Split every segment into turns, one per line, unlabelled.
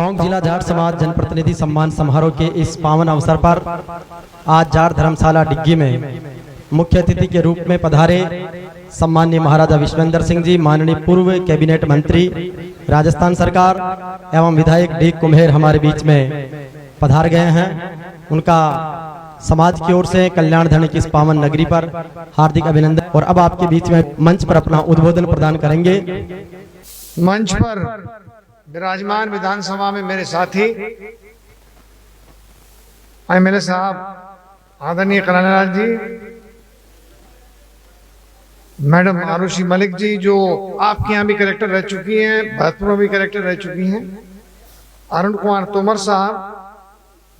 टोंक जिला जाट समाज जनप्रतिनिधि सम्मान समारोह के इस पावन अवसर पर आज जाट धर्मशाला डिग्गी में मुख्य अतिथि के रूप में पधारे सम्माननीय महाराजा विश्वेंद्र सिंह जी, माननीय पूर्व कैबिनेट मंत्री राजस्थान सरकार एवं विधायक डी कुम्हेर हमारे बीच में पधार गए हैं। उनका समाज की ओर से कल्याण धरने की इस पावन नगरी पर हार्दिक अभिनंदन। और अब आपके बीच में मंच पर अपना उद्बोधन प्रदान करेंगे।
मंच पर विराजमान विधानसभा में मेरे साथी एमएलए साहब आदरणीय कन्हैयालाल जी, मैडम आरुषि मलिक जी जो आपके यहाँ भी कलेक्टर रह चुकी हैं, भरतपुर में भी कलेक्टर रह चुकी हैं, अरुण कुमार तोमर साहब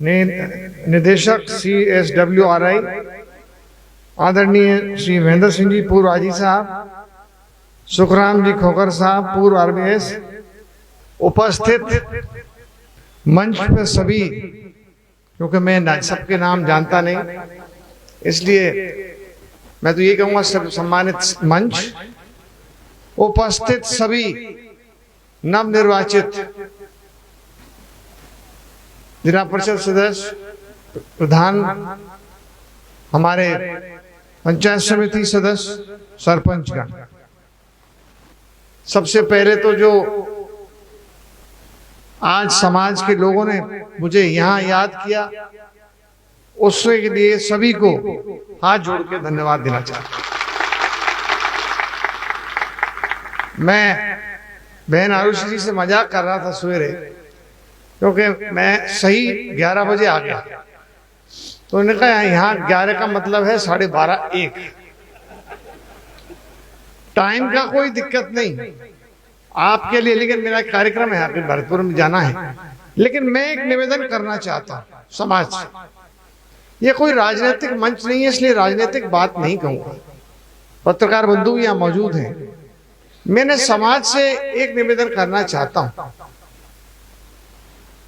निदेशक CSWRI, आदरणीय श्री महेंद्र सिंह जी पूर्व आईजी साहब, सुखराम जी खोकर साहब पूर्व RBS, उपस्थित मंच पर सभी, क्योंकि मैं सबके नाम जानता नहीं इसलिए मैं तो ये कहूंगा सब सम्मानित मंच, उपस्थित सभी नवनिर्वाचित जिला परिषद सदस्य, प्रधान, हमारे पंचायत समिति सदस्य, सरपंचगण। सबसे पहले तो जो आज समाज के लोगों ने मुझे यहाँ याद किया, उसके लिए सभी को हाथ जोड़ के धन्यवाद देना चाहता हूं। मैं बहन आरुषि जी से मजाक कर रहा था सवेरे, क्योंकि मैं सही 11 बजे आ गया, तो उन्होंने कहा यहाँ 11 का मतलब है 12:30 1। टाइम का कोई दिक्कत नहीं आपके लिए, लेकिन मेरा कार्यक्रम है, आपके भरतपुर में जाना है। लेकिन मैं एक निवेदन करना चाहता हूं समाज से। ये कोई राजनीतिक मंच नहीं है, इसलिए राजनीतिक बात नहीं कहूंगा। पत्रकार बंधु यहाँ मौजूद हैं, मैंने समाज से एक निवेदन करना चाहता हूं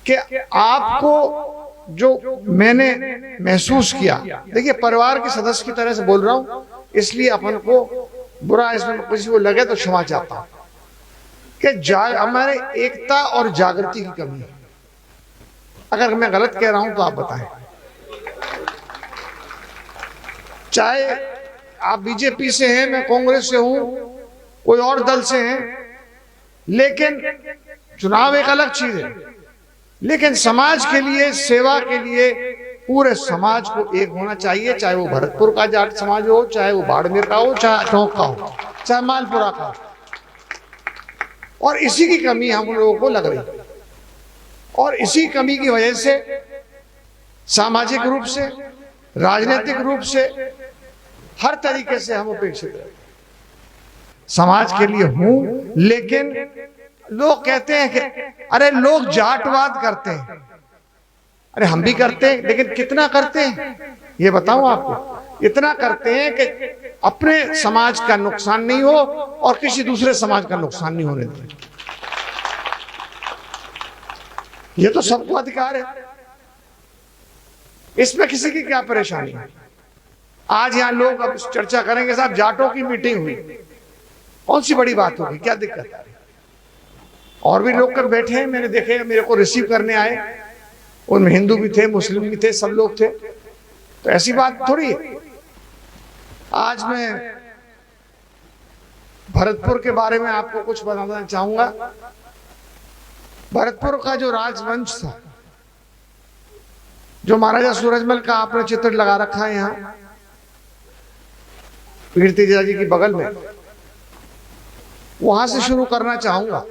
कि आपको जो मैंने महसूस किया, देखिए परिवार के सदस्य की तरह से बोल रहा हूं, इसलिए अपन को बुरा इसमें किसी को लगे तो क्षमा चाहता हूं कि हमारे एकता और जागृति की कमी है। अगर मैं गलत कह रहा हूं तो आप बताएं। चाहे आप बीजेपी से हैं, मैं कांग्रेस से हूं, कोई और दल से हैं, लेकिन चुनाव एक अलग चीज है। लेकिन समाज के लिए, सेवा के लिए पूरे समाज को एक होना चाहिए, चाहे वो भरतपुर का जाट समाज हो, चाहे वो बाड़मेर का हो, चाहे टोंक का हो, चाहे मालपुरा का हो। और इसी की कमी हम लोगों को लग रही है, और इसी कमी की वजह से सामाजिक रूप से, राजनीतिक रूप से, हर तरीके से हम अपेक्षित हैं। समाज के लिए हूं, लेकिन लोग कहते हैं कि अरे लोग जाटवाद करते हैं। अरे हम भी करते हैं, लेकिन कितना करते हैं ये बताऊं आपको। इतना करते हैं कि अपने समाज का नुकसान नहीं हो और किसी दूसरे समाज का नुकसान नहीं होने दें। ये तो सबको अधिकार है, इसमें किसी की क्या परेशानी है। आज यहां लोग अब चर्चा करेंगे, साहब जाटों की मीटिंग हुई, कौन सी बड़ी बात होगी, क्या दिक्कत है। और भी लोग कर बैठे हैं, मैंने देखे, मेरे को रिसीव करने आए, उनमें हिंदू भी थे, मुस्लिम भी थे, सब लोग थे, तो ऐसी बात थोड़ी है। आज मैं भरतपुर के बारे में आपको कुछ बताना चाहूंगा। भरतपुर का जो राजवंश था, जो महाराजा सूरजमल का आपने चित्र लगा रखा है यहाँ कीर्ति जी के बगल में, वहां से शुरू करना चाहूंगा,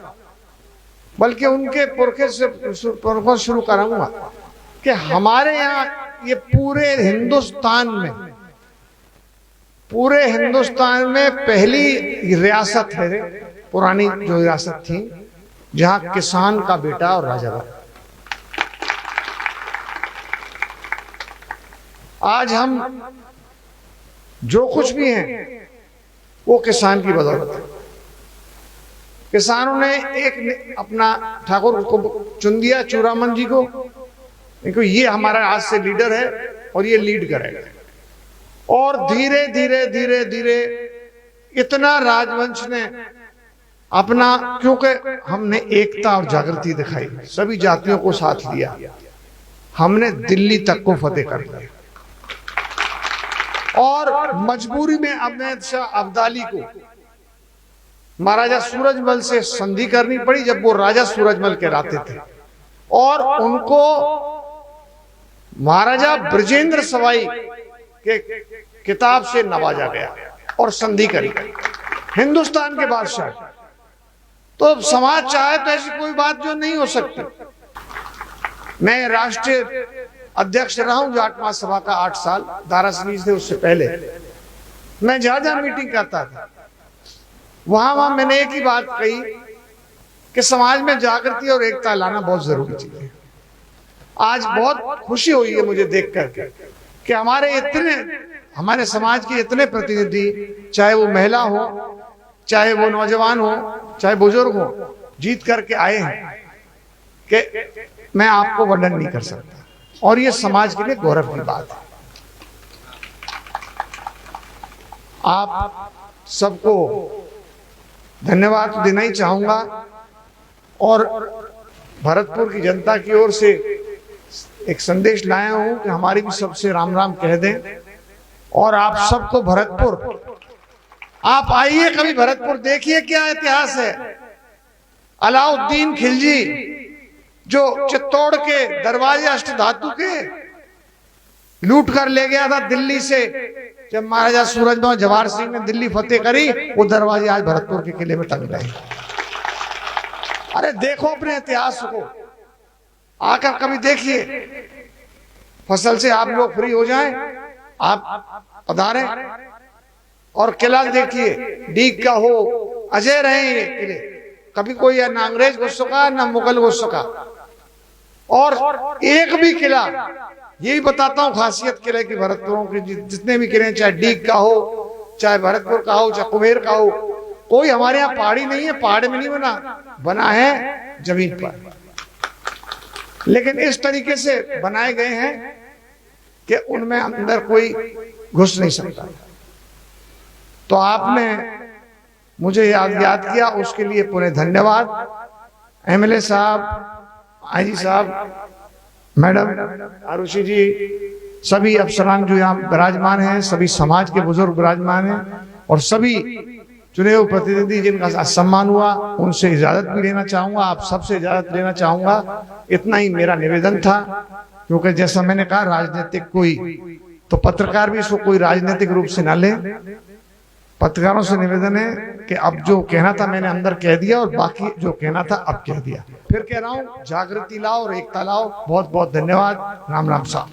बल्कि उनके पुरखे से शुरू कराऊंगा कि हमारे यहाँ ये पूरे हिंदुस्तान में पहली रियासत है, पुरानी जो रियासत थी, जहां किसान का बेटा और राजा बना। आज हम जो कुछ भी हैं वो किसान की बदौलत है। किसानों ने एक अपना ठाकुर को चुन दिया, चूड़ामन जी को, क्योंकि ये हमारा आज से लीडर है और ये लीड करेगा। और धीरे धीरे धीरे धीरे इतना राजवंश ने अपना, क्योंकि हमने एकता और जागृति दिखाई, सभी जातियों को साथ लिया, हमने दिल्ली तक को फतेह कर लिया। और मजबूरी में अहमद शाह अब्दाली को महाराजा सूरजमल से संधि करनी पड़ी जब वो राजा सूरजमल कहलाते थे, और उनको महाराजा ब्रजेंद्र सवाई के किताब से नवाजा गया और संधि करी हिंदुस्तान के बादशाह। तो समाज चाहे तो ऐसी कोई बात जो नहीं हो सकती। मैं राष्ट्रीय अध्यक्ष रहा हूं जाट महासभा का 8 साल, दारा सिंह से उससे पहले मैं जहां मीटिंग करता था, वहां मैंने एक ही बात कही कि समाज में जागृति और एकता लाना बहुत जरूरी चीज है। आज बहुत खुशी हुई है मुझे देख करके कि हमारे समाज के इतने प्रतिनिधि, चाहे वो महिला हो, चाहे वो नौजवान हो, चाहे बुजुर्ग हो, जीत करके आए हैं कि मैं आपको वर्णन नहीं कर सकता, और ये समाज के लिए गौरव की बात है। आप सबको धन्यवाद देना ही चाहूंगा, और भरतपुर की जनता की ओर से एक संदेश लाया हूं कि हमारी भी सबसे राम राम कह दें। और आप सबको भरतपुर, आप आइए कभी भरतपुर, देखिए क्या इतिहास है। अलाउद्दीन खिलजी जो चित्तौड़ के दरवाजे अष्टधातु के लूट कर ले गया था दिल्ली से, जब महाराजा सूरजमल जवाहर सिंह ने दिल्ली फतेह करी, वो दरवाजे आज भरतपुर के किले में टंग रहे। अरे देखो अपने इतिहास को, आकर कभी देखिए। फसल से आप लोग फ्री हो जाएं, आप पधारें और किला देखिए, डीग का हो, अजय रहे ये किले, कभी कोई ना अंग्रेज घुस सका ना मुगल घुस सका। और एक भी किला, यही बताता हूं खासियत किले की, भरतपुरों के जितने भी किले, चाहे डीग का हो, चाहे भरतपुर का हो, चाहे कुबेर का हो, कोई हमारे यहाँ पहाड़ी नहीं है, पहाड़ में नहीं बना है जमीन पर, लेकिन इस तरीके से बनाए गए हैं कि उनमें अंदर कोई घुस नहीं सकता। तो आपने मुझे याद किया, उसके लिए पूरे धन्यवाद। एमएलए साहब, आईजी साहब, मैडम आरुषि जी, सभी अफसरान जो यहाँ विराजमान हैं, सभी समाज के बुजुर्ग विराजमान हैं, और सभी चुने हुए प्रतिनिधि जिनका सम्मान हुआ, उनसे इजाजत भी लेना चाहूंगा, आप सबसे इजाजत लेना चाहूंगा। इतना ही मेरा निवेदन था, क्योंकि जैसा मैंने कहा राजनीतिक कोई, तो पत्रकार भी इसको कोई राजनीतिक रूप से ना ले। पत्रकारों से निवेदन है कि अब जो कहना था मैंने अंदर कह दिया, और बाकी जो कहना था अब कह दिया। फिर कह रहा हूं, जागृति लाओ और एकता लाओ। बहुत बहुत धन्यवाद। राम राम साहब।